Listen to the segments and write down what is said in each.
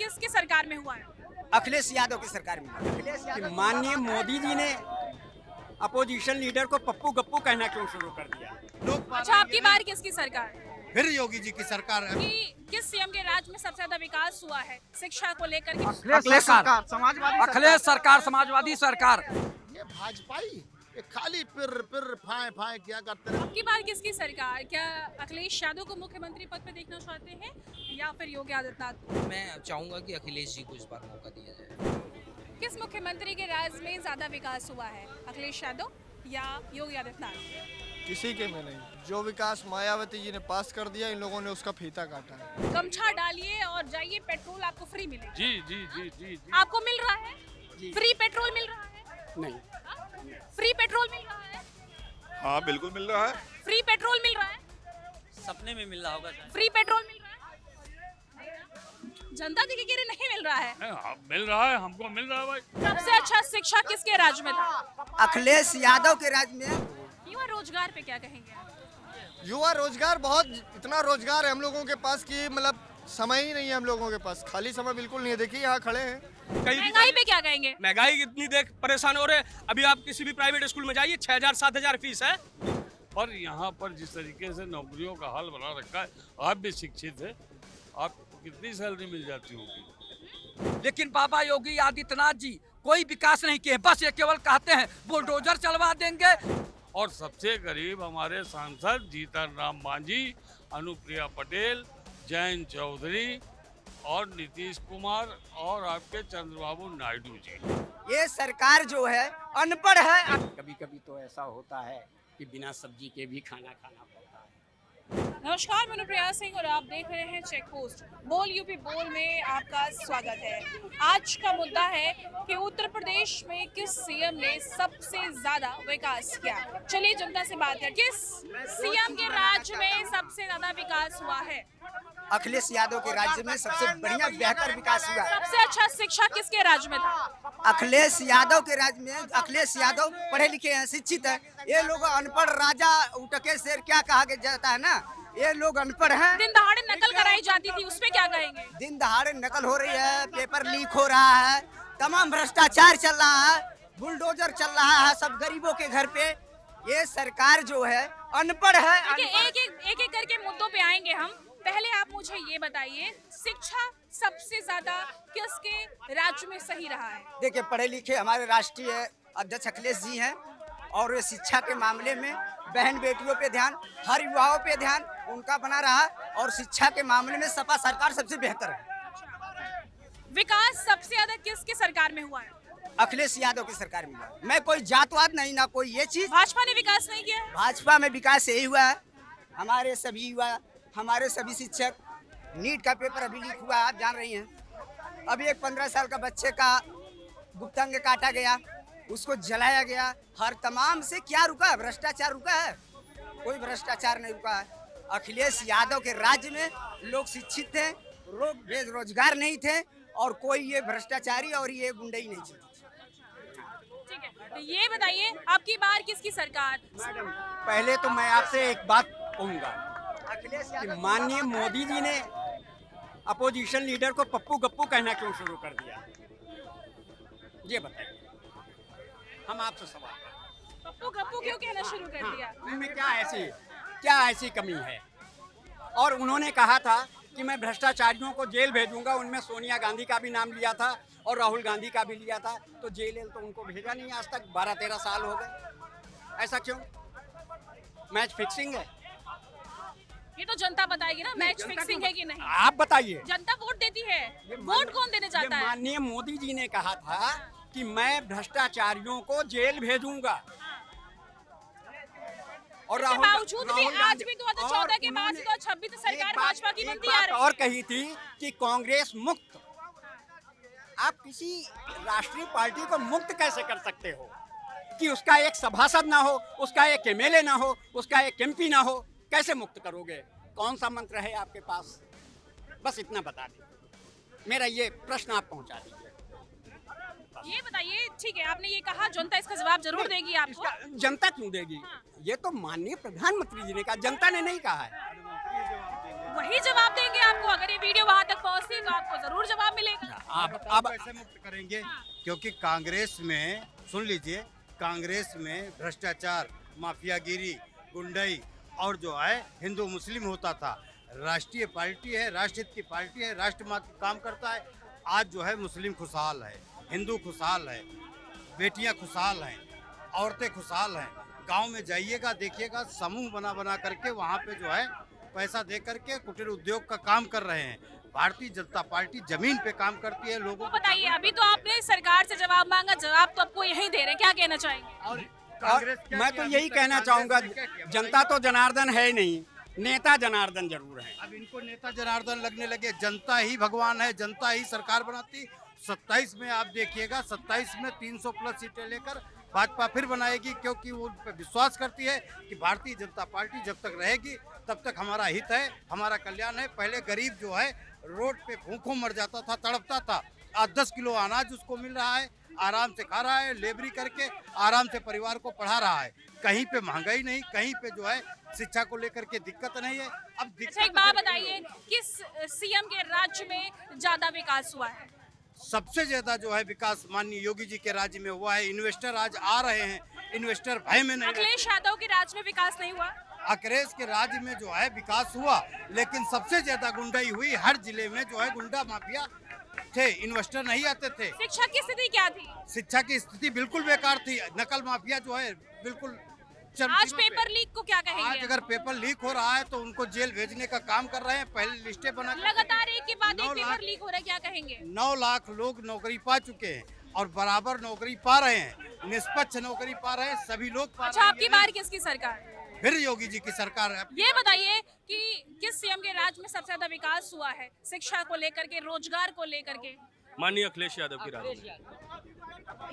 किसकी सरकार में हुआ है? अखिलेश यादव की सरकार में। माननीय मोदी जी ने अपोजिशन लीडर को पप्पू गप्पू कहना क्यों शुरू कर दिया? अच्छा, आपकी बार किसकी सरकार? फिर योगी जी की सरकार है। कि किस सीएम के राज में सबसे ज्यादा विकास हुआ है शिक्षा को लेकर के? अखिलेश सरकार समाजवादी सरकार। ये भाजपाई ये खाली फिर फाए किया करते रहे। आपकी बार किसकी सरकार? क्या अखिलेश यादव को मुख्यमंत्री पद पे देखना चाहते हैं या फिर योगी आदित्यनाथ? मैं चाहूंगा कि अखिलेश जी को इस बार मौका दिया जाए। किस मुख्यमंत्री के राज में ज्यादा विकास हुआ है, अखिलेश यादव या योगी आदित्यनाथ? किसी के में नहीं। जो विकास मायावती जी ने पास कर दिया, इन लोगों ने उसका फीता काटा है। गमछा डालिए और जाइए, पेट्रोल आपको फ्री मिलेगा। जी जी जी जी जी। आपको मिल रहा है? फ्री पेट्रोल मिल रहा है? नहीं। फ्री पेट्रोल मिल रहा है? हाँ बिल्कुल मिल रहा है। फ्री पेट्रोल मिल रहा है? सपने में मिल रहा होगा। फ्री पेट्रोल मिल रहा है? जनता दी कह रही नहीं मिल रहा है। मिल रहा है, हमको मिल रहा है भाई। सबसे अच्छा शिक्षा किसके राज में था? अखिलेश यादव के राज में। युवा रोजगार पे क्या कहेंगे? युवा रोजगार बहुत इतना रोजगार है हम लोगों के पास कि मतलब समय ही नहीं है हम लोगों के पास। खाली समय बिल्कुल नहीं है। देखिए यहाँ खड़े हैं। महंगाई पे क्या कहेंगे? महंगाई इतनी देख परेशान हो रहे। अभी आप किसी भी प्राइवेट स्कूल में जाइए, 6,000-7,000 फीस है। और यहाँ पर जिस तरीके से नौकरियों का हाल बना रखा है, आप भी शिक्षित है, आपको कितनी सैलरी मिल जाती होगी? लेकिन बाबा योगी आदित्यनाथ जी कोई विकास नहीं किए, बस ये केवल कहते हैं बुलडोजर चलवा देंगे। और सबसे करीब हमारे सांसद जीतन राम मांझी, अनुप्रिया पटेल, जयंत चौधरी और नीतीश कुमार और आपके चंद्रबाबू नायडू जी। ये सरकार जो है अनपढ़ है। कभी कभी तो ऐसा होता है कि बिना सब्जी के भी खाना खाना पड़ता है। नमस्कार, मैं अनुप्रिया सिंह और आप देख रहे हैं चेक पोस्ट। बोल यूपी बोल में आपका स्वागत है। आज का मुद्दा है कि उत्तर प्रदेश में किस सीएम ने सबसे ज्यादा विकास किया। चलिए जनता से बात करें, किस सीएम के राज्य में सबसे ज्यादा विकास हुआ है? अखिलेश यादव के राज्य में सबसे बढ़िया बेहतर विकास हुआ है। सबसे अच्छा शिक्षा किसके राज्य में था? अखिलेश यादव के राज्य में। अखिलेश यादव पढ़े लिखे हैं, शिक्षित है। ये लोग अनपढ़ राजा उटके शेर क्या कहा जाता है ना, ये लोग अनपढ़ हैं। दिन दहाड़े नकल कराई जाती थी, उस पे क्या कहेंगे? दिन दहाड़े नकल हो रही है, पेपर लीक हो रहा है, तमाम भ्रष्टाचार चल रहा है, बुलडोजर चल रहा है सब गरीबों के घर पे। ये सरकार जो है अनपढ़ है। एक एक करके मुद्दों पे आएंगे हम। पहले आप मुझे ये बताइए, शिक्षा सबसे ज्यादा किसके राज्य में सही रहा है? देखिए, पढ़े लिखे हमारे राष्ट्रीय अध्यक्ष अखिलेश जी हैं और शिक्षा के मामले में बहन बेटियों पे ध्यान, हर युवाओं पे ध्यान उनका बना रहा और शिक्षा के मामले में सपा सरकार सबसे बेहतर है। विकास सबसे ज्यादा किसकी सरकार में हुआ है? अखिलेश यादव की सरकार में। मैं कोई जातवाद नहीं ना कोई ये चीज। भाजपा ने विकास नहीं किया है? भाजपा में विकास यही हुआ है। हमारे सभी युवा, हमारे सभी शिक्षक, नीट का पेपर अभी लीक हुआ, आप जान रही हैं। अभी एक 15 साल का बच्चे का गुप्तांग काटा गया, उसको जलाया गया। हर तमाम से क्या रुका है? भ्रष्टाचार रुका है? कोई भ्रष्टाचार नहीं रुका है। अखिलेश यादव के राज्य में लोग शिक्षित थे, लोग बेरोजगार नहीं थे और कोई ये भ्रष्टाचारी और ये गुंडई नहीं थी। ठीक है, तो ये बताइए आपकी बार किसकी सरकार? मैडम, पहले तो मैं आपसे एक बात कहूँगा कि माननीय मोदी जी ने अपोजिशन लीडर को पप्पू गप्पू कहना क्यों शुरू कर दिया? ये बताइए, हम आपसे सवाल। पप्पू गप्पू क्यों कहना शुरू कर दिया? उनमें क्या ऐसी कमी है? और उन्होंने कहा था कि मैं भ्रष्टाचारियों को जेल भेजूंगा। उनमें सोनिया गांधी का भी नाम लिया था और राहुल गांधी का भी लिया था। तो जेल तो उनको भेजा नहीं आज तक, 12-13 साल हो गए। ऐसा क्यों? मैच फिक्सिंग है? ये तो जनता बताएगी ना, मैच फिक्सिंग है कि नहीं। आप बताइए। जनता वोट देती है, वोट कौन देने जाता है? माननीय मोदी जी ने कहा था कि मैं भ्रष्टाचारियों को जेल भेजूंगा। और बावजूद भी आज भी 2014 के बाद 2026 तक सरकार भाजपा की बनती आ रही है। और कही थी कि कांग्रेस मुक्त। आप किसी राष्ट्रीय पार्टी को मुक्त कैसे कर सकते हो कि उसका एक सभासद ना हो, उसका एक एमएलए ना हो, उसका एक एमपी ना हो? कैसे मुक्त करोगे? कौन सा मंत्र है आपके पास? बस इतना बता दीजिए। मेरा ये प्रश्न आप पहुंचा दीजिए। ये बताइए, ठीक है, आपने ये कहा, जनता इसका जवाब जरूर देगी आपको। जनता क्यों देगी? ये तो माननीय प्रधानमंत्री जी ने कहा, जनता ने नहीं कहा है। वही जवाब देंगे आपको अगर ये वीडियो वहां तक पहुंच ओबीसी तो आपको जरूर जवाब मिलेगा। अब ऐसे मुक्त करेंगे क्योंकि कांग्रेस में, सुन लीजिए, कांग्रेस में भ्रष्टाचार, माफियागिरी, गुंडई और जो है हिंदू मुस्लिम होता था। राष्ट्रीय पार्टी है, राष्ट्रहित की पार्टी है, राष्ट्र काम करता है। आज जो है मुस्लिम खुशहाल है, हिंदू खुशहाल है, बेटियां खुशहाल हैं, औरतें खुशहाल हैं। गांव में जाइएगा, देखिएगा, समूह बना बना करके वहाँ पे जो है पैसा दे करके कुटीर उद्योग का काम कर रहे हैं। भारतीय जनता पार्टी जमीन पे काम करती है। लोगों को बताइए, अभी तो आपने सरकार से जवाब मांगा, जवाब तो आपको यही दे रहे हैं, क्या कहना चाहेंगे? और मैं तो यही कहना चाहूँगा, जनता तो जनार्दन है ही नहीं, नेता जनार्दन जरूर है। अब इनको नेता जनार्दन लगने लगे। जनता ही भगवान है, जनता ही सरकार बनाती। 27 में आप देखिएगा, 27 में 300 प्लस सीटें लेकर भाजपा फिर बनाएगी, क्योंकि वो उन पर विश्वास करती है कि भारतीय जनता पार्टी जब तक रहेगी तब तक हमारा हित है, हमारा कल्याण है। पहले गरीब जो है रोड पे भूखों मर जाता था, तड़पता था। आज 10 किलो अनाज उसको मिल रहा है, आराम से खा रहा है, लेबरी करके आराम से परिवार को पढ़ा रहा है। कहीं पे महंगाई नहीं, कहीं पे जो है शिक्षा को लेकर के दिक्कत नहीं है। अब दिक्कत एक बात बताइए, किस सीएम के राज्य में ज्यादा विकास हुआ है? सबसे ज्यादा जो है विकास माननीय योगी जी के राज्य में हुआ है। इन्वेस्टर आज आ रहे हैं, इन्वेस्टर भय में नहीं। अखिलेश यादव के राज्य में विकास नहीं हुआ? अखिलेश के राज्य में जो है विकास हुआ, लेकिन सबसे ज्यादा गुंडाई हुई। हर जिले में जो है गुंडा माफिया थे, इन्वेस्टर नहीं आते थे। शिक्षा की स्थिति क्या थी? शिक्षा की स्थिति बिल्कुल बेकार थी। नकल माफिया जो है बिल्कुल आज पेपर लीक को क्या कहेंगे? आज अगर पेपर लीक हो रहा है तो उनको जेल भेजने का काम कर रहे हैं। पहले लिस्टें बना, लगातार एक के बाद एक पेपर लीक हो रहा है, क्या कहेंगे? 9 लाख लोग नौकरी पा चुके हैं और बराबर नौकरी पा रहे हैं, निष्पक्ष नौकरी पा रहे हैं, सभी लोग पा अच्छा, रहे हैं। आपकी बार किसकी सरकार? फिर योगी जी की सरकार है। ये बताइए कि किस सीएम के राज्य में सबसे ज्यादा विकास हुआ है, शिक्षा को लेकर के, रोजगार को लेकर के? माननीय अखिलेश यादव की राज्य में।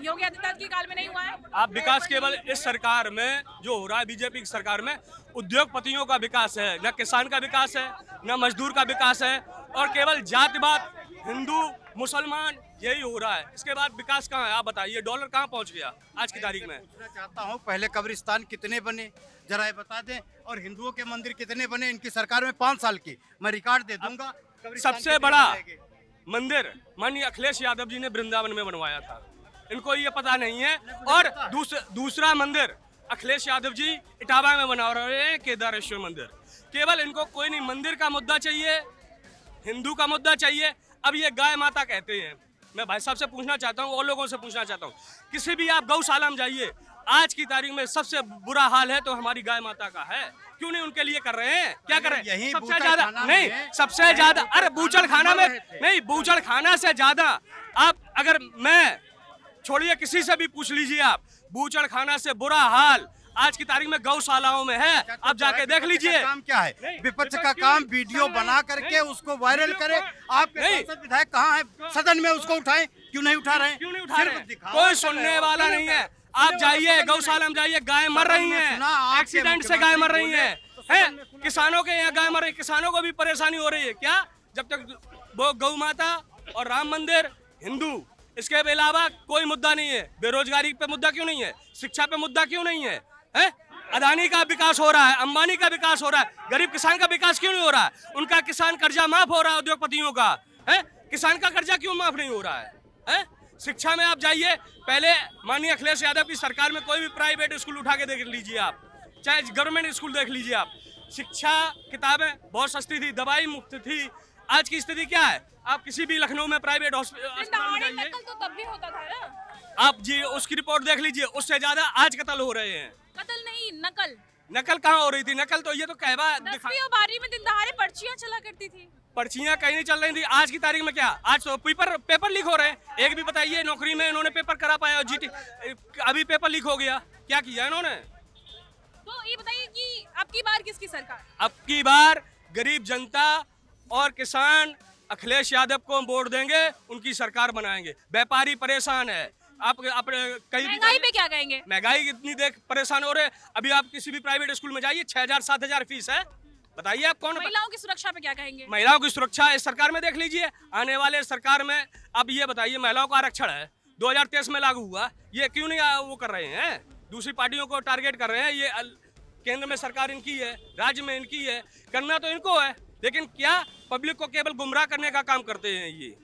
योगी आदित्यनाथ के काल में नहीं हुआ है? आप विकास केवल इस सरकार में जो हो रहा है, बीजेपी की सरकार में उद्योगपतियों का विकास है, न किसान का विकास है, न मजदूर का विकास है, और केवल जातिवाद, हिंदू मुसलमान, यही हो रहा है। इसके बाद विकास कहाँ है? आप बताइए, डॉलर कहाँ पहुँच गया आज की तारीख में? पूछना चाहता हूँ, पहले कब्रिस्तान कितने बने जरा ये बता दें, और हिंदुओं के मंदिर कितने बने इनकी सरकार में 5 साल की? मैं रिकॉर्ड दे दूंगा। सबसे बड़ा मंदिर माननीय अखिलेश यादव जी ने वृंदावन में बनवाया था, इनको ये पता नहीं है। और दूसरा मंदिर अखिलेश यादव जी इटावा में बना रहे हैं, केदारेश्वर मंदिर। केवल इनको कोई नहीं, मंदिर का मुद्दा चाहिए, हिंदू का मुद्दा चाहिए। अब ये गाय माता कहते हैं, मैं भाई साहब से पूछना चाहता हूँ और लोगों से पूछना चाहता हूँ, किसी भी आप गौशाला में जाइए, आज की तारीख में सबसे बुरा हाल है तो हमारी गाय माता का है। क्यों नहीं उनके लिए कर रहे हैं? क्या कर रहे हैं? सबसे ज्यादा नहीं, सबसे ज्यादा, अरे बूचड़ खाना में नहीं, बूचड़ खाना से ज्यादा आप, अगर मैं छोड़िए, किसी से भी पूछ लीजिए आप, बूचड़ खाना से बुरा हाल आज की तारीख में गौशालाओं में है। आप जाके देख लीजिए। काम क्या है? विपक्ष का काम वीडियो बना करके उसको वायरल करे। आपके सांसद विधायक कहाँ है? सदन में उसको उठाएं, क्यों नहीं उठा रहे हैं? क्यों नहीं उठा रहे हैं? कोई सुनने वाला नहीं है। आप जाइए गौशाला में, जाइए, गाय मर रही हैं, एक्सीडेंट से गाय मर रही हैं, किसानों के यहाँ गाय मर रही, किसानों को भी परेशानी हो रही है। क्या? जब तक वो गौ माता और राम मंदिर, हिंदू, इसके अलावा कोई मुद्दा नहीं है। बेरोजगारी पे मुद्दा क्यों नहीं है? शिक्षा पे मुद्दा क्यों नहीं है? अदानी का विकास हो रहा है, अंबानी का विकास हो रहा है, गरीब किसान का विकास क्यों नहीं हो रहा है? उनका किसान कर्जा माफ हो रहा है, उद्योगपतियों का है, किसान का कर्जा क्यों माफ नहीं हो रहा है? शिक्षा में आप जाइए, पहले माननीय अखिलेश यादव की सरकार में कोई भी प्राइवेट स्कूल उठा के देख लीजिए आप, चाहे गवर्नमेंट स्कूल देख लीजिए आप, शिक्षा, किताबें बहुत सस्ती थी, दवाई मुफ्त थी। आज की स्थिति क्या है? आप किसी भी लखनऊ में प्राइवेट अस्पताल में जाइए, तो तब भी होता था ना, आप जी उसकी रिपोर्ट देख लीजिए, उससे ज्यादा आज कत्ल हो रहे हैं। कत्ल नहीं, नकल। नकल कहाँ हो रही थी? नकल तो ये तो कहवा 10वीं और 12वीं में दिन दहाड़े पर्चियां चला करती थी। पर्चियां कहीं नहीं चल रही थी। आज की तारीख में क्या? आज तो पेपर लीक हो रहे हैं। एक भी बताइए नौकरी में इन्होंने पेपर करा पाया, और जीटी अभी पेपर लीक हो गया, क्या किया इन्होंने? तो ये बताइए कि अब की बार किसकी सरकार? अब की बार गरीब जनता और किसान अखिलेश यादव को वोट देंगे, उनकी सरकार बनाएंगे। व्यापारी परेशान है, आप कहीं महंगाई पे क्या कहेंगे? महंगाई इतनी देख परेशान हो रहे। अभी आप किसी भी प्राइवेट स्कूल में जाइए, 6,000-7,000 फीस है। बताइए आप कौन? महिलाओं की सुरक्षा पे क्या कहेंगे? महिलाओं की सुरक्षा इस सरकार में देख लीजिए, आने वाले सरकार में। अब ये बताइए, महिलाओं का आरक्षण है, 2023 में लागू हुआ, ये क्यों नहीं वो कर रहे हैं? दूसरी पार्टियों को टारगेट कर रहे हैं। ये केंद्र में सरकार इनकी है, राज्य में इनकी है, करना तो इनको है, लेकिन क्या पब्लिक को केवल गुमराह करने का काम करते हैं ये।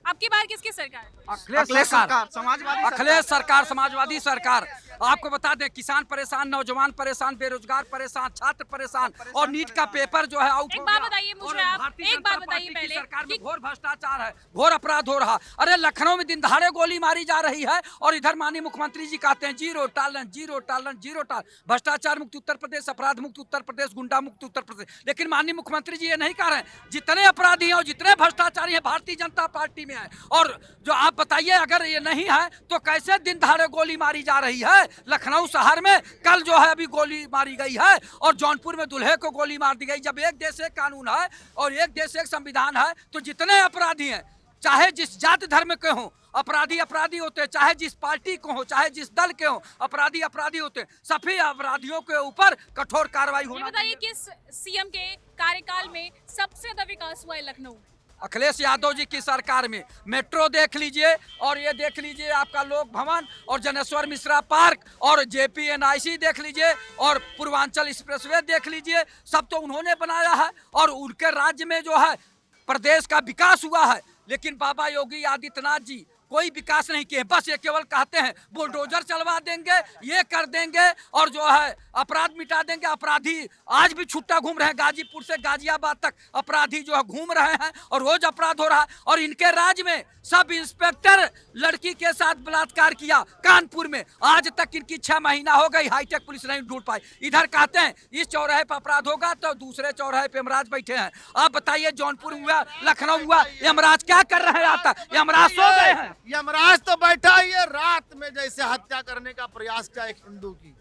अब की बार किसकी सरकार? अखिलेश सरकार, समाजवादी सरकार। आपको बता दें, किसान परेशान, नौजवान परेशान, बेरोजगार परेशान, छात्र परेशान, और नीट का पेपर जो है आउट हो गया। एक बात बताइए मुझे आप, एक बात बताइए पहले, सरकार में घोर भ्रष्टाचार है, घोर अपराध हो रहा। अरे लखनऊ में दिन दहाड़े गोली मारी जा रही है और इधर माननीय मुख्यमंत्री जी कहते हैं zero tolerance, zero tolerance, zero tolerance, भ्रष्टाचार मुक्त उत्तर प्रदेश, अपराध मुक्त उत्तर प्रदेश, गुंडा मुक्त उत्तर प्रदेश। लेकिन माननीय मुख्यमंत्री जी ये नहीं कह रहे हैं जितने अपराधी हैं और जितने भ्रष्टाचारी हैं भारतीय जनता पार्टी में है। और जो आप बताइए, अगर ये नहीं है तो कैसे दिन दहाड़े गोली मारी जा रही है लखनऊ शहर में? कल जो है अभी गोली मारी गई है और जौनपुर में दूल्हे को गोली मार दी गई। जब एक देश एक कानून है और एक देश एक संविधान है तो जितने अपराधी हैं, चाहे जिस जाति धर्म के हों, अपराधी अपराधी होते हैं, चाहे जिस पार्टी को हो, चाहे जिस दल के हो, अपराधी अपराधी होते हैं। सभी अपराधियों के ऊपर कठोर कार्रवाई होना चाहिए। बताइए किस सीएम के कार्यकाल में सबसे ज्यादा विकास हुआ है लखनऊ? अखिलेश यादव जी की सरकार में। मेट्रो देख लीजिए और ये देख लीजिए आपका लोक भवन और जनेश्वर मिश्रा पार्क और JPNIC देख लीजिए और पूर्वांचल एक्सप्रेसवे देख लीजिए, सब तो उन्होंने बनाया है। और उनके राज्य में जो है प्रदेश का विकास हुआ है। लेकिन बाबा योगी आदित्यनाथ जी कोई विकास नहीं किए, बस ये केवल कहते हैं बुलडोजर चलवा देंगे, ये कर देंगे और जो है अपराध मिटा देंगे। अपराधी आज भी छुट्टा घूम रहे हैं, गाजीपुर से गाजियाबाद तक अपराधी जो है घूम रहे हैं और रोज अपराध हो रहा है। और इनके राज्य में सब इंस्पेक्टर लड़की के साथ बलात्कार किया कानपुर में, आज तक इनकी 6 महीना हो गई, हाईटेक पुलिस नहीं ढूंढ पाई। इधर कहते हैं इस चौराहे पर अपराध होगा तो दूसरे चौराहे पे यमराज बैठे हैं। आप बताइए, जौनपुर हुआ, लखनऊ हुआ, यमराज क्या कर रहे हैं? आता यमराज सो गए हैं। यमराज तो बैठा ही है, रात में जैसे हत्या करने का प्रयास किया एक हिंदू की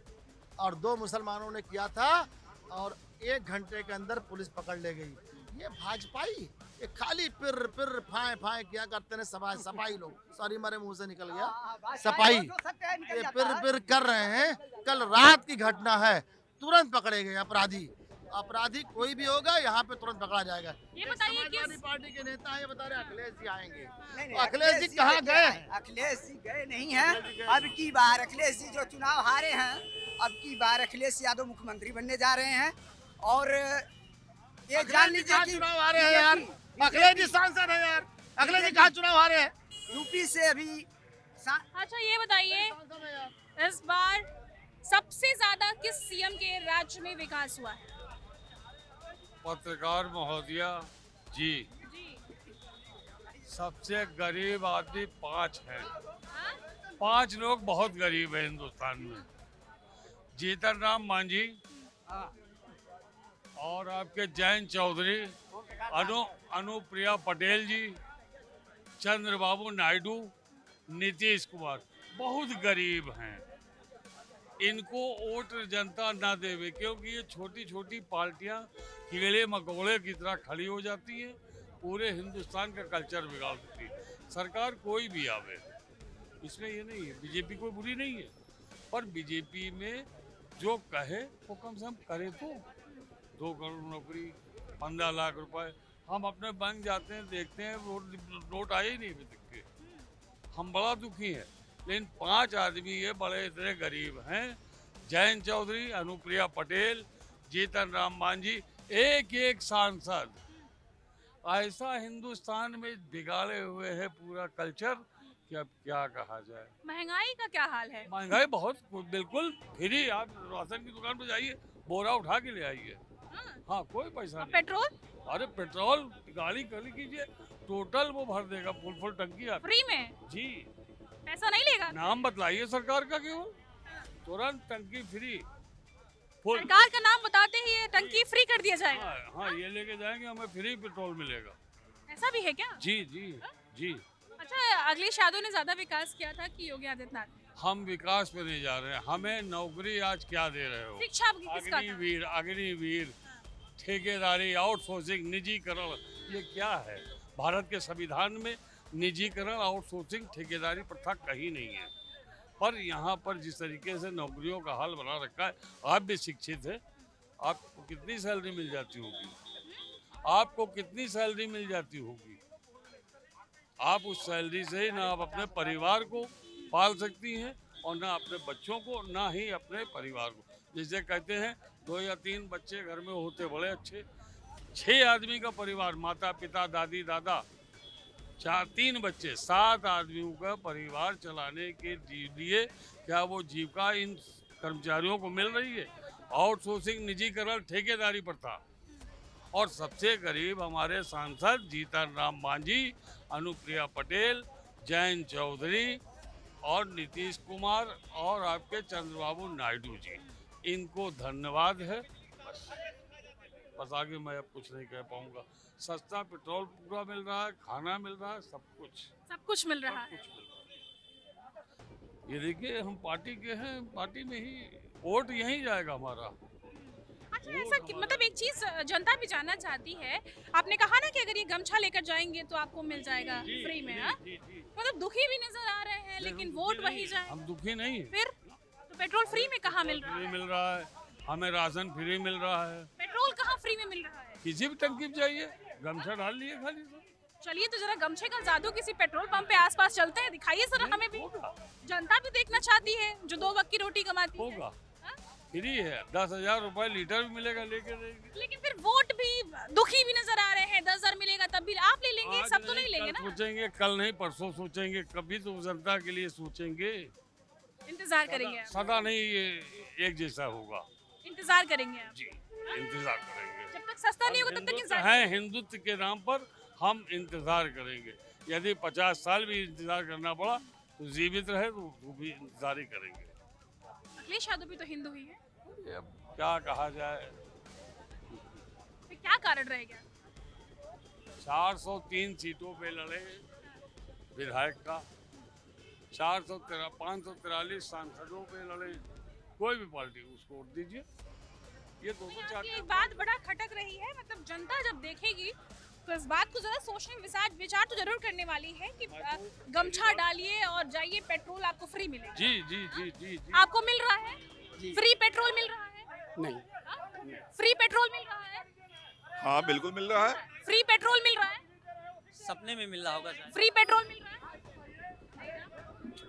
और 2 मुसलमानों ने किया था और 1 घंटे के अंदर पुलिस पकड़ ले गई। ये भाजपाई, ये खाली पिर पिर फाए फाए किया करते हैं सफाई लोग, सॉरी मेरे मुंह से निकल गया सफाई, ये पिर पिर कर रहे हैं। कल रात की घटना है, तुरंत पकड़े गए अपराधी। अपराधी कोई भी होगा यहाँ पे तुरंत पकड़ा जाएगा। ये बताइए समाजवादी पार्टी के नेता है, ये बता रहे अखिलेश जी आएंगे। अखिलेश जी कहाँ गए? अखिलेश जी गए नहीं हैं। अब की बार अखिलेश जी जो चुनाव हारे हैं, अब की बार अखिलेश यादव मुख्यमंत्री बनने जा रहे हैं। और ये जान लीजिए कि चुनाव हारे हैं यार, अखिलेश जी सांसद है यार, अखिलेश जी कहाँ चुनाव हारे हैं? यूपी से अभी। अच्छा ये बताइए, इस बार सबसे ज्यादा किस सीएम के राज्य में विकास हुआ है? पत्रकार महोदया जी, सबसे गरीब आदमी 5 हैं। 5 लोग बहुत गरीब हैं हिंदुस्तान में। जीतन राम मांझी और आपके जयंत चौधरी, अनुप्रिया पटेल जी, चंद्रबाबू नायडू, नीतीश कुमार, बहुत गरीब हैं। इनको वोट जनता ना देवे, क्योंकि ये छोटी छोटी पार्टियां कीड़े मकोड़े की तरह खड़ी हो जाती हैं, पूरे हिंदुस्तान का कल्चर बिगाड़ देती है। सरकार कोई भी आवे, इसमें ये नहीं है, बीजेपी कोई बुरी नहीं है, पर बीजेपी में जो कहे वो कम से कम करे तो। 2 करोड़ नौकरी, 15 लाख रुपए, हम अपने बैंक जाते हैं देखते हैं नोट आए ही नहीं अभी तक के, हम बड़ा दुखी हैं। लेकिन 5 आदमी ये बड़े इतने गरीब हैं, जयंत चौधरी, अनुप्रिया पटेल, जीतन राम मांझी, एक सांसद, ऐसा हिंदुस्तान में बिगाड़े हुए है पूरा कल्चर कि अब क्या कहा जाए। महंगाई का क्या हाल है? महंगाई बहुत, बिल्कुल फ्री। आप राशन की दुकान पर जाइए, बोरा उठा के ले आइए। हाँ, कोई पैसा नहीं। पेट्रोल? अरे पेट्रोल गाड़ी कर कीजिए, टोटल वो भर देगा, फुल टंकी आप फ्री में जी, पैसा नहीं लेगा। नाम बतलाइए सरकार का, क्यों तुरंत टंकी फ्री। सरकार का नाम बताते ही ये टंकी फ्री कर दिया जाएगा। हाँ, ये लेके जाएंगे, हमें फ्री पेट्रोल मिलेगा। ऐसा भी है क्या? जी जी जी। अच्छा, अखिलेश यादव ने ज्यादा विकास किया था कि योगी आदित्यनाथ? हम विकास पे नहीं जा रहे हैं, हमें नौकरी आज क्या दे रहे हो? शिक्षा अग्निवीर, ठेकेदारी, आउटसोर्सिंग, निजीकरण, ये क्या है? भारत के संविधान में निजीकरण, आउटसोर्सिंग, ठेकेदारी प्रथा कहीं नहीं है। पर यहाँ पर जिस तरीके से नौकरियों का हाल बना रखा है, आप भी शिक्षित हैं, आपको कितनी सैलरी मिल जाती होगी? आपको कितनी सैलरी मिल जाती होगी? आप उस सैलरी से ही ना आप अपने परिवार को पाल सकती हैं और ना अपने बच्चों को, ना ही अपने परिवार को। जैसे कहते हैं 2 या 3 बच्चे घर में होते बड़े अच्छे, 6 आदमी का परिवार, माता पिता दादी दादा 3 बच्चे, 7 आदमियों का परिवार चलाने के लिए क्या वो जीविका इन कर्मचारियों को मिल रही है? आउटसोर्सिंग, निजीकरण, ठेकेदारी पर था। और सबसे करीब हमारे सांसद जीतन राम मांझी, अनुप्रिया पटेल, जयंत चौधरी और नीतीश कुमार और आपके चंद्रबाबू नायडू जी, इनको धन्यवाद है। बस आगे मैं अब कुछ नहीं कह पाऊंगा। सस्ता पेट्रोल पूरा मिल रहा है, खाना मिल रहा है, सब कुछ मिल रहा है। ये देखिए, हम पार्टी के हैं, पार्टी में ही वोट यहीं जाएगा हमारा। अच्छा, ऐसा मतलब एक चीज जनता भी जानना चाहती है, आपने कहा ना कि अगर ये गमछा लेकर जाएंगे तो आपको मिल जाएगा फ्री में, हाँ? मतलब दुखी भी नजर आ रहे हैं, लेकिन वोट वही जाए। हम दुखी नहीं, फिर तो पेट्रोल फ्री में कहाँ मिल रहा फ्री है? मिल रहा है, हमें राशन फ्री मिल रहा है। पेट्रोल कहाँ फ्री में मिल रहा है? किसी भी टंकी में जाइए, गमछा डाल लिए खाली से। चलिए तो जरा गमछे का जादू किसी पेट्रोल पंप पे आसपास चलते हैं, दिखाइए सर हमें भी। जनता भी देखना चाहती है जो 2 वक्त की रोटी कमाती है। होगा, फ्री है, 10,000 रुपए लीटर भी मिलेगा, लेके रहेंगे। लेकिन फिर वोट भी दुखी भी नजर आ रहे हैं, 10,000 मिलेगा तब भी आप ले लेंगे, सब तो नहीं लेंगे ना। सोचेंगे, कल नहीं परसों सोचेंगे, कभी तो जनता के लिए सोचेंगे। इंतजार करेंगे आप। सदा नहीं ये एक जैसा होगा। इंतजार करेंगे आप। जी, इंतजार करेंगे। जब तक सस्ता नहीं होगा तब तक इंतजार है, हिंदुत्व के नाम पर हम इंतजार करेंगे। यदि 50 साल भी इंतजार करना पड़ा तो जीवित रहे तो वो भी इंतजार ही करेंगे। अखिलेश यादव भी तो हिंदू ही है, अब क्या कहा जाए, फिर क्या कारण रहेगा? 403 सीटों पे लड़े विधायक का, 543 सांसदों पे लड़े, कोई भी पार्टी उसको वोट दीजिए। ये दोनों चार एक बात बड़ा खटक रही है, मतलब जनता जब देखेगी तो इस बात को जरा सोचने विचार तो जरूर करने वाली है कि गमछा डालिए और जाइए, पेट्रोल आपको फ्री मिलेगा। जी जी जी जी जी। आपको मिल रहा है फ्री पेट्रोल? मिल रहा है? नहीं, फ्री पेट्रोल मिल रहा है? हाँ बिल्कुल मिल रहा है। फ्री पेट्रोल मिल रहा है? सपने में मिल रहा होगा शायद। फ्री पेट्रोल मिल रहा है?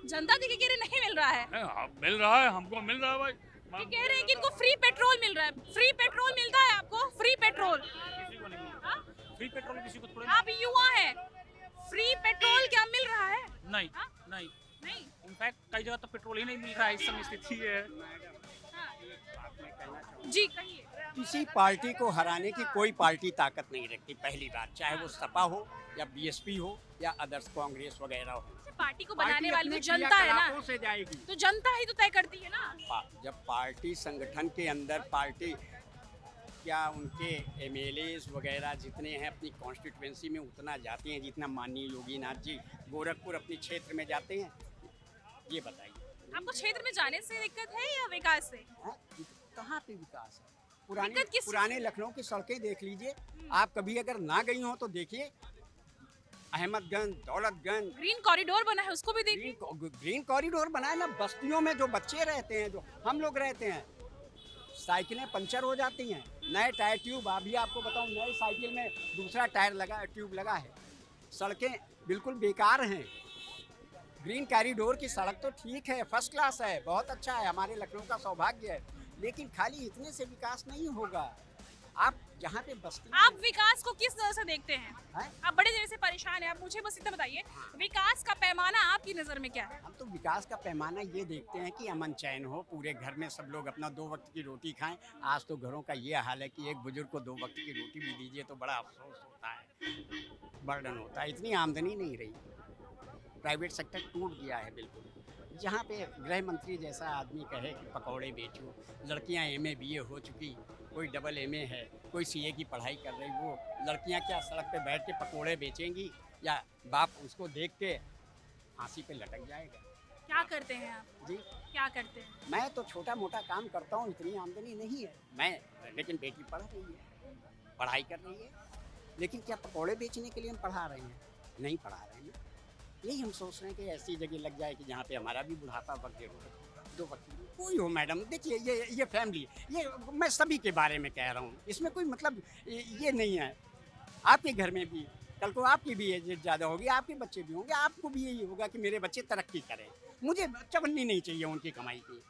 जनता देखिए कह रहे नहीं मिल रहा है। हाँ, मिल रहा है, हमको मिल रहा है भाई। ये कह रहे हैं कि इनको फ्री पेट्रोल मिल रहा है। फ्री पेट्रोल मिलता है आपको? Free petrol? फ्री पेट्रोल किसी को थोड़ा आप युवा हैं, फ्री पेट्रोल क्या मिल रहा है? नहीं नहीं नहीं। इनफैक्ट कई जगह तो पेट्रोल ही नहीं मिल रहा है, इस समय स्थिति है। जी कहिए। किसी पार्टी को हराने की कोई पार्टी ताकत नहीं रखती, पहली बात, चाहे वो सपा हो या बीएसपी हो या अदर्स कांग्रेस वगैरह हो। पार्टी को बनाने वाली तो जनता है ना, से जाएगी। तो जनता ही तो तय करती है ना। जब पार्टी संगठन के अंदर पार्टी क्या उनके एमएलएस वगैरह जितने हैं अपनी कॉन्स्टिट्यूएंसी में उतना जाते हैं जितना माननीय योगीनाथ जी गोरखपुर अपने क्षेत्र में जाते हैं? ये बताइए। आपको क्षेत्र में जाने से दिक्कत है या विकास से? कहाँ पे विकास है? दिक्कत किस पुराने लखनऊ की सड़कें देख लीजिए आप, कभी अगर ना गई हो तो देखिए, अहमदगंज, दौलतगंज, ग्रीन कॉरिडोर बना है उसको भी देखिए। ग्रीन कॉरिडोर बना है ना, बस्तियों में जो बच्चे रहते हैं, जो हम लोग रहते हैं, साइकिलें पंचर हो जाती हैं, नए टायर ट्यूब, अभी आपको बताऊं नई साइकिल में दूसरा टायर लगा, ट्यूब लगा है, सड़कें बिल्कुल बेकार हैं। ग्रीन कॉरिडोर की सड़क तो ठीक है, फर्स्ट क्लास है, बहुत अच्छा है, हमारे लखनऊ का सौभाग्य है, लेकिन खाली इतने से विकास नहीं होगा। आप जहाँ पे बस्ती, आप विकास को किस तरह से देखते हैं? हैं? आप बड़े देर से परेशान हैं, आप मुझे बस इतना बताइए, विकास का पैमाना आपकी नजर में क्या है? हम तो विकास का पैमाना ये देखते हैं कि अमन चैन हो, पूरे घर में सब लोग अपना 2 वक्त की रोटी खाएं। आज तो घरों का ये हाल है कि एक बुजुर्ग को 2 वक्त की रोटी भी दीजिए तो बड़ा अफसोस होता है, बर्डन होता है, इतनी आमदनी नहीं रही, प्राइवेट सेक्टर टूट गया है बिल्कुल। जहाँ पे गृह मंत्री जैसा आदमी कहे कि पकौड़े बेचो, लड़कियाँ MA BA हो चुकी, कोई डबल MA है, कोई CA की पढ़ाई कर रही, वो लड़कियाँ क्या सड़क पे बैठ के पकौड़े बेचेंगी या बाप उसको देख के फांसी पे लटक जाएगा? क्या करते हैं आप? जी क्या करते हैं? मैं तो छोटा मोटा काम करता हूँ, इतनी आमदनी नहीं है मैं, लेकिन बेटी पढ़ रही है, पढ़ाई कर रही है, लेकिन क्या पकौड़े बेचने के लिए हम पढ़ा रहे हैं? नहीं पढ़ा रहे हैं। यही हम सोच रहे हैं कि ऐसी जगह लग जाए कि जहाँ पे हमारा भी बुढ़ापा वक्त हो, 2 वक्त कोई हो। मैडम देखिए, ये फैमिली, ये मैं सभी के बारे में कह रहा हूँ, इसमें कोई मतलब ये नहीं है। आपके घर में भी कल को आपकी भी एज ज़्यादा होगी, आपके बच्चे भी होंगे, आपको भी यही होगा कि मेरे बच्चे तरक्की करें। मुझे चवन्नी नहीं चाहिए उनकी कमाई की,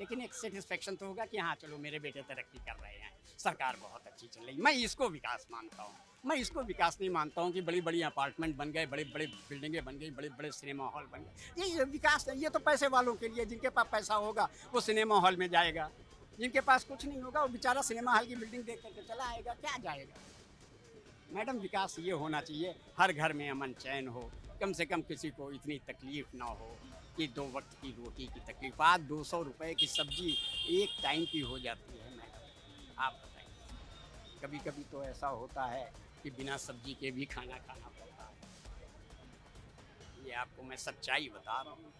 लेकिन एक सेटिस्फेक्शन तो होगा कि हाँ चलो मेरे बेटे तरक्की कर रहे हैं, सरकार बहुत अच्छी चल रही। मैं इसको विकास मानता हूँ। मैं इसको विकास नहीं मानता हूँ कि बड़ी बड़ी अपार्टमेंट बन गए, बड़ी बड़ी बिल्डिंगें बन गई, बड़े बड़े सिनेमा हॉल बन गए। ये विकास नहीं, ये तो पैसे वालों के लिए। जिनके पास पैसा होगा वो सिनेमा हॉल में जाएगा, जिनके पास कुछ नहीं होगा वो बेचारा सिनेमा हॉल की बिल्डिंग देख करके चला आएगा, क्या जाएगा। मैडम विकास ये होना चाहिए, हर घर में अमन चैन हो, कम से कम किसी को इतनी तकलीफ ना हो कि 2 वक्त की रोटी की तकलीफ। आज 200 रुपए की सब्जी एक टाइम की हो जाती है मैडम, आप बताइए। कभी कभी तो ऐसा होता है कि बिना सब्जी के भी खाना खाना पड़ता है। ये आपको मैं सच्चाई बता रहा हूँ।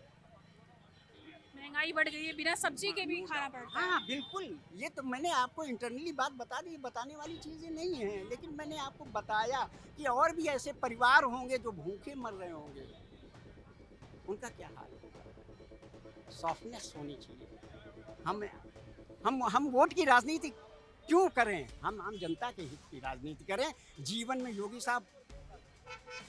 महंगाई बढ़ गई है, बिना सब्जी के भी खाना पड़ता है। हाँ बिल्कुल, ये तो मैंने आपको इंटरनली बात बता दी, बताने वाली चीज़ें नहीं हैं, लेकिन मैंने आपको बताया कि और भी ऐसे परिवार होंगे जो भूखे मर रहे होंगे, उनका क्या हाल होगा। सॉफ्टनेस होनी चाहिए। हम वोट की राजनीति क्यों करें, हम आम जनता के हित की राजनीति करें। जीवन में योगी साहब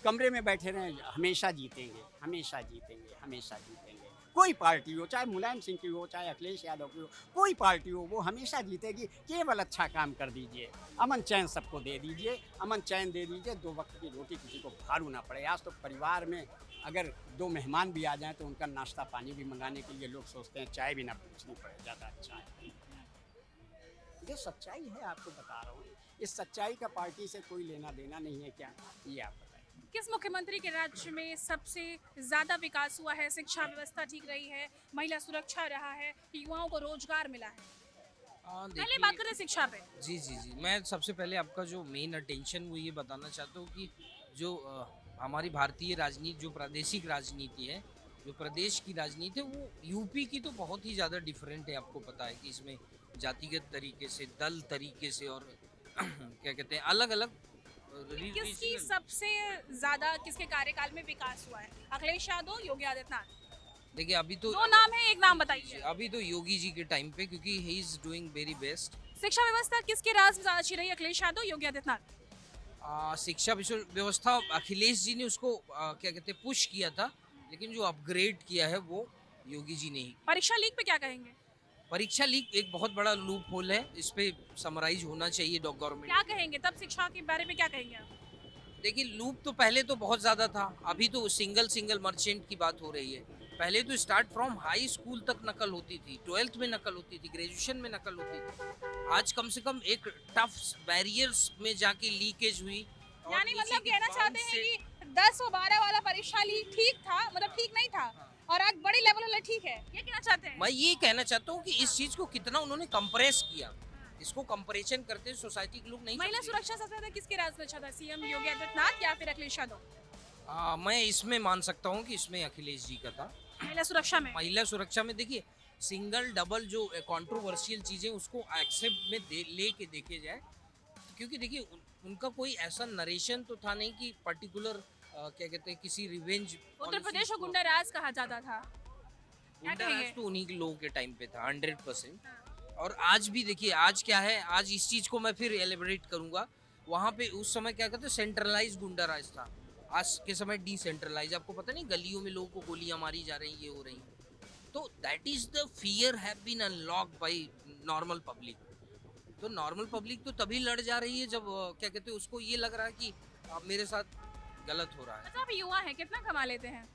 कमरे में बैठे रहें, हमेशा जीतेंगे, हमेशा जीतेंगे, हमेशा जीतेंगे। कोई पार्टी हो, चाहे मुलायम सिंह की हो, चाहे अखिलेश यादव की हो, कोई पार्टी हो, वो हमेशा जीतेगी। केवल अच्छा काम कर दीजिए, अमन चैन सबको दे दीजिए, अमन चैन दे दीजिए, 2 वक्त की रोटी किसी को भारू ना पड़े। आज तो परिवार में अगर 2 मेहमान भी आ जाएं तो उनका नाश्ता पानी भी मंगाने के लिए लोग सोचते हैं चाय भी ना पूछनी पड़े, ज़्यादा अच्छा है। ये सच्चाई है, आपको बता रहा हूँ। इस सच्चाई का पार्टी से कोई लेना देना नहीं है क्या, ये आप बताइए। किस मुख्यमंत्री के राज्य में सबसे ज्यादा विकास हुआ है? शिक्षा व्यवस्था ठीक रही है, महिला सुरक्षा रहा है, युवाओं को रोजगार मिला है? पहले बात करें शिक्षा पे। जी जी जी, मैं सबसे पहले आपका जो मेन अटेंशन वो ये बताना चाहता हूँ कि जो हमारी भारतीय राजनीति, जो प्रादेशिक राजनीति है, जो प्रदेश की राजनीति है, वो यूपी की तो बहुत ही ज़्यादा डिफरेंट है। आपको पता है कि इसमें जातिगत तरीके से, दल तरीके से और क्या कहते हैं अलग अलग। किसकी सबसे ज्यादा किसके कार्यकाल में विकास हुआ है? अखिलेश यादव, योगी आदित्यनाथ? देखिए अभी तो 2 नाम है, एक नाम बताइए। अभी तो योगी जी के टाइम पे, क्योंकि he is doing very best. शिक्षा व्यवस्था किसके राज में ज्यादा अच्छी रही? अखिलेश यादव, योगी आदित्यनाथ? शिक्षा व्यवस्था अखिलेश जी ने उसको क्या कहते हैं पुश किया था, लेकिन जो अपग्रेड किया है वो योगी जी ने ही। परीक्षा लीक पे क्या कहेंगे? परीक्षा लीक एक बहुत बड़ा लूप होल है, इस पे समराइज होना चाहिए गवर्नमेंट। क्या कहेंगे तब शिक्षा के बारे में, क्या कहेंगे आप? देखिए लूप तो पहले तो बहुत ज़्यादा था, अभी तो सिंगल मर्चेंट की बात हो रही है। पहले तो स्टार्ट फ्रॉम हाई स्कूल तक नकल होती थी, 12th में नकल होती थी, ग्रेजुएशन में नकल होती थी। आज कम से कम एक टफ बैरियर्स में जाके लीकेज हुई। यानी मतलब कहना चाहते हैं कि 10 और 12 वाला परीक्षा लीक ठीक था, मतलब ठीक नहीं था, और आज बड़ी लेवल वाला ठीक है, ये कहना चाहते हैं? मैं ये कहना चाहता हूँ कि इस चीज को कितना उन्होंने कंप्रेस किया, इसको कंपैरिजन करते हैं सोसाइटी के लोग नहीं। महिला सुरक्षा सबसे ज्यादा किसके राज में अच्छा था? सीएम योगी आदित्यनाथ या फिर अखिलेश यादव? मैं इसमें मान सकता हूँ कि इसमें अखिलेश जी का था। महिला सुरक्षा में? महिला सुरक्षा में देखिए सिंगल डबल जो कंट्रोवर्शियल चीजें उसको एक्सेप्ट में लेके देखे जाए, क्योंकि देखिए उनका कोई ऐसा नरेशन तो था नहीं कि पर्टिकुलर क्या कहते हैं किसी रिवेंज। उत्तर प्रदेश को गुंडा राज कहा जाता था, गुंडा राज तो उन्हीं के लोगों के टाइम पे था 100%। और आज भी देखिए आज क्या है, आज इस चीज को मैं फिर एलिबरेट करूंगा। वहाँ पे उस समय क्या कहते हैं सेंट्रलाइज गुंडा राज था, आज के समय डिसेंट्रलाइज। आपको पता नहीं गलियों में लोगों को गोलियां मारी जा रही, ये हो रही। तो that is the fear have been unlocked by normal public. तो नॉर्मल पब्लिक तो तभी लड़ जा रही है जब क्या कहते हैं उसको ये लग रहा है कि मेरे साथ गलत हो रहा है। अच्छा, अभी युवा है, कितना कमा लेते हैं?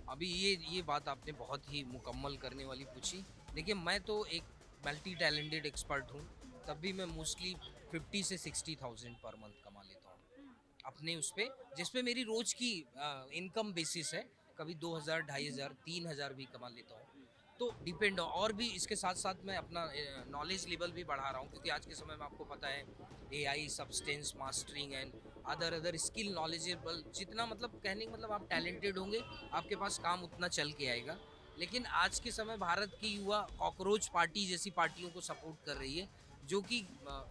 अभी ये बात आपने बहुत ही मुकम्मल करने वाली पूछी। देखिए मैं तो एक मल्टी टैलेंटेड एक्सपर्ट हूँ, तब भी मैं मोस्टली 50 से 60,000 पर मंथ कमा लेता हूँ अपने उस पर, जिसपे मेरी रोज की इनकम बेसिस है। कभी 2,000, 2,500, 3,000 भी कमा लेता हूँ, तो डिपेंड। और भी इसके साथ साथ मैं अपना नॉलेज लेवल भी बढ़ा रहा हूँ, क्योंकि आज के समय में आपको पता है AI, substance mastering and other skill knowledgeable, जितना मतलब कहने का मतलब आप टैलेंटेड होंगे आपके पास काम उतना चल के आएगा। लेकिन आज के समय भारत की युवा कॉकरोच पार्टी जैसी पार्टियों को सपोर्ट कर रही है, जो कि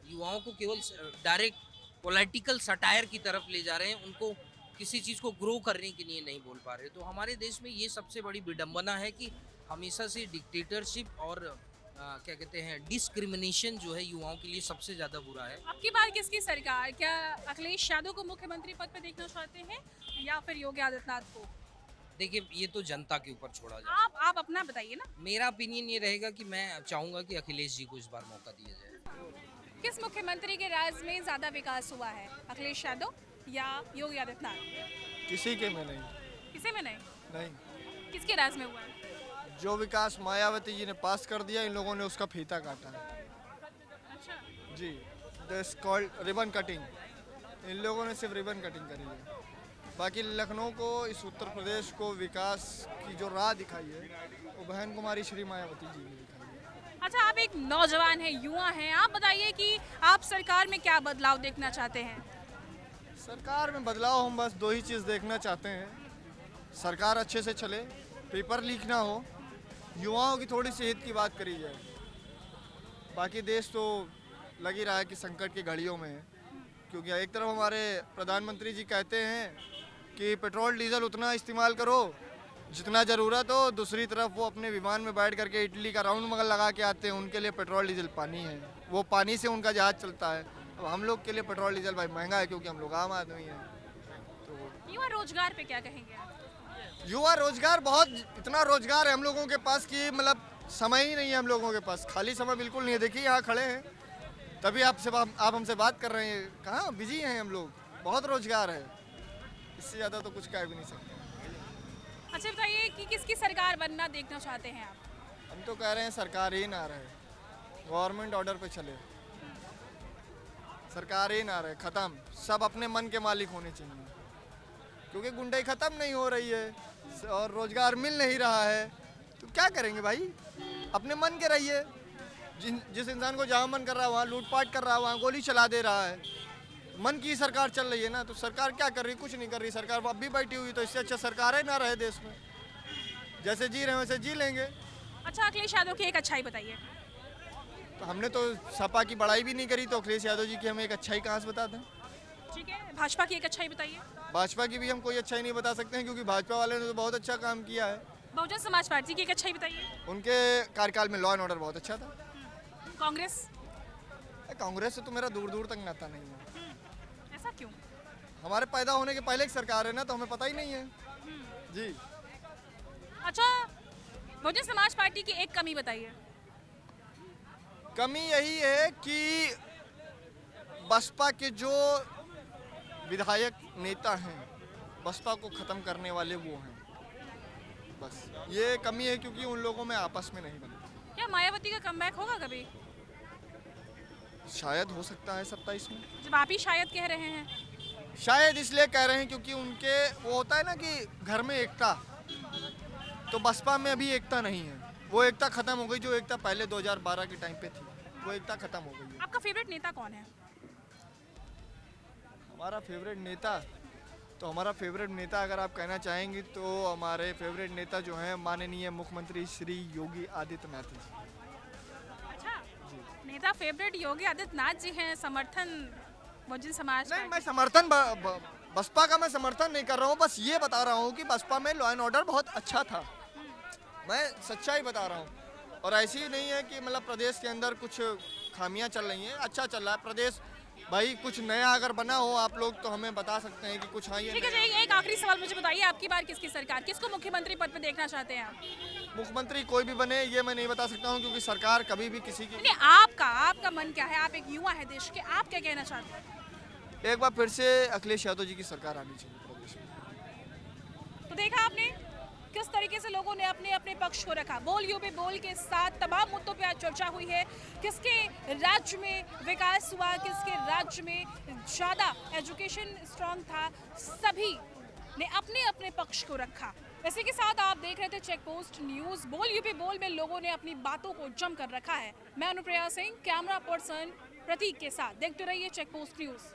युवाओं को केवल डायरेक्ट पॉलिटिकल सटायर की तरफ ले जा रहे हैं, उनको किसी चीज़ को ग्रो करने के लिए नहीं बोल पा रहे। तो हमारे देश में ये सबसे बड़ी विडंबना है कि हमेशा से डिक्टेटरशिप और क्या कहते हैं डिस्क्रिमिनेशन जो है युवाओं के लिए सबसे ज़्यादा बुरा है। आपकी बात किसकी सरकार, क्या अखिलेश यादव को मुख्यमंत्री पद पर देखना चाहते हैं या फिर योगी आदित्यनाथ को? देखिए ये तो जनता के ऊपर छोड़ा जाए। आप अपना बताइए ना। मेरा ओपिनियन ये रहेगा कि मैं चाहूंगा कि अखिलेश जी को इस बार मौका दिया जाए। किस मुख्यमंत्री के राज में ज्यादा विकास हुआ है, अखिलेश यादव या योगी आदित्यनाथ? किसी के में नहीं। किसी में नहीं? नहीं, किसके राज में हुआ है? जो विकास मायावती जी ने पास कर दिया, इन लोगों ने उसका फीता काटा है। अच्छा, जी, दिस कॉल्ड रिबन कटिंग। इन लोगों ने सिर्फ रिबन कटिंग करी है। बाकी लखनऊ को, इस उत्तर प्रदेश को विकास की जो राह दिखाई है वो बहन कुमारी श्री मायावती जी ने दिखाई है। अच्छा, आप एक नौजवान हैं, युवा हैं, आप बताइए कि आप सरकार में क्या बदलाव देखना चाहते हैं? सरकार में बदलाव हम बस दो ही चीज़ देखना चाहते हैं। सरकार अच्छे से चले, पेपर लीक ना हो, युवाओं की थोड़ी सी हित की बात करी जाए। बाकी देश तो लग ही रहा है कि संकट की घड़ियों में है, क्योंकि एक तरफ हमारे प्रधानमंत्री जी कहते हैं कि पेट्रोल डीजल उतना इस्तेमाल करो जितना ज़रूरत हो, दूसरी तरफ वो अपने विमान में बैठ करके इटली का राउंड मगर लगा के आते हैं। उनके लिए पेट्रोल डीजल पानी है, वो पानी से उनका जहाज चलता है। अब हम लोग के लिए पेट्रोल डीजल भाई महंगा है, क्योंकि हम लोग आम आदमी हैं। तो युवा रोजगार पे क्या कहेंगे आप? युवा रोजगार, बहुत इतना रोजगार है हम लोगों के पास कि मतलब समय ही नहीं है हम लोगों के पास। खाली समय बिल्कुल नहीं है। देखिए यहाँ खड़े हैं, तभी आप हमसे बात कर रहे हैं। कहाँ बिजी हैं हम लोग, बहुत रोजगार है, इससे ज़्यादा तो कुछ कह भी नहीं सकते। अच्छा बताइए कि किसकी सरकार बनना देखना चाहते हैं आप? हम तो कह रहे हैं सरकार ही ना रहे, गवर्नमेंट ऑर्डर पे चले, सरकार ही ना रहे, ख़त्म। सब अपने मन के मालिक होने चाहिए, क्योंकि गुंडाई ख़त्म नहीं हो रही है और रोजगार मिल नहीं रहा है। तो क्या करेंगे भाई, अपने मन के रहिए। जिस इंसान को जहाँ मन कर रहा है वहाँ लूटपाट कर रहा है, वहाँ गोली चला दे रहा है। मन की सरकार चल रही है ना, तो सरकार क्या कर रही है? कुछ नहीं कर रही सरकार, अब भी बैठी हुई। तो इससे अच्छा सरकार ही ना रहे देश में। जैसे जी रहे हैं वैसे जी लेंगे। अच्छा, अखिलेश यादव की एक अच्छाई बताइए। तो हमने तो सपा की बड़ाई भी नहीं करी, तो अखिलेश यादव जी की हमें एक अच्छाई कहाँ से बता दें? ठीक है, भाजपा की एक अच्छाई बताइए। भाजपा की भी हम कोई अच्छाई नहीं बता सकते हैं, क्योंकि भाजपा वाले ने तो बहुत अच्छा काम किया है। बहुजन समाज पार्टी की एक अच्छाई बताइए। उनके कार्यकाल में लॉ एंड ऑर्डर बहुत अच्छा था। कांग्रेस? कांग्रेस से तो मेरा दूर दूर तक नाता नहीं है। ऐसा क्यों? हमारे पैदा होने के पहले की सरकार है ना, तो हमें पता ही नहीं है जी। अच्छा, बहुजन समाज पार्टी की एक कमी बताइए। कमी यही है कि बसपा के जो विधायक नेता हैं, बसपा को ख़त्म करने वाले वो हैं, बस ये कमी है, क्योंकि उन लोगों में आपस में नहीं बनती। क्या मायावती का कमबैक होगा कभी? शायद हो सकता है 27 में। जब आप ही शायद कह रहे हैं। शायद इसलिए कह रहे हैं क्योंकि उनके वो होता है ना कि घर में एकता, तो बसपा में अभी एकता नहीं है। वो एकता ख़त्म हो गई, जो एकता पहले 2012 के टाइम पे थी, वो एकता ख़त्म हो गई है। आपका फेवरेट नेता कौन है? हमारा फेवरेट नेता, तो हमारा फेवरेट नेता अगर आप कहना चाहेंगे तो हमारे फेवरेट नेता जो हैं माननीय मुख्यमंत्री श्री योगी आदित्यनाथ जी। अच्छा, नेता फेवरेट योगी आदित्यनाथ जी हैं, समर्थन बहुजन समाज? नहीं, मैं समर्थन बसपा का मैं समर्थन नहीं कर रहा हूँ, बस ये बता रहा हूँ कि बसपा में लॉ एंड ऑर्डर बहुत अच्छा था। मैं सच्चाई बता रहा हूँ, और ऐसी नहीं है कि मतलब प्रदेश के अंदर कुछ खामियां चल रही हैं, अच्छा चल रहा है प्रदेश। भाई कुछ नया अगर बना हो आप लोग तो हमें बता सकते हैं कि कुछ। हाँ, ये ठीक है, एक आखिरी सवाल मुझे बताइए, आपकी बार किसकी सरकार, किसको मुख्यमंत्री पद पे देखना चाहते हैं आप? मुख्यमंत्री कोई भी बने ये मैं नहीं बता सकता हूँ, क्योंकि सरकार कभी भी किसी की। नहीं, आपका मन क्या है? आप एक युवा है देश के, आप क्या कहना चाहते हैं? एक बार फिर से अखिलेश यादव जी की सरकार आनी चाहिए प्रदेश में। तो देखा आपने किस तरीके से लोगों ने अपने अपने पक्ष को रखा। बोल यूपी बोल के साथ तमाम मुद्दों पे आज चर्चा हुई है। किसके राज्य में विकास हुआ, किसके राज्य में ज़्यादा एजुकेशन स्ट्रांग था, सभी ने अपने अपने पक्ष को रखा। इसी के साथ आप देख रहे थे चेक पोस्ट न्यूज़। बोल यूपी बोल में लोगों ने अपनी बातों को जम कर रखा है। मैं अनुप्रिया सिंह, कैमरा पर्सन प्रतीक के साथ। देखते रहिए चेक पोस्ट न्यूज़।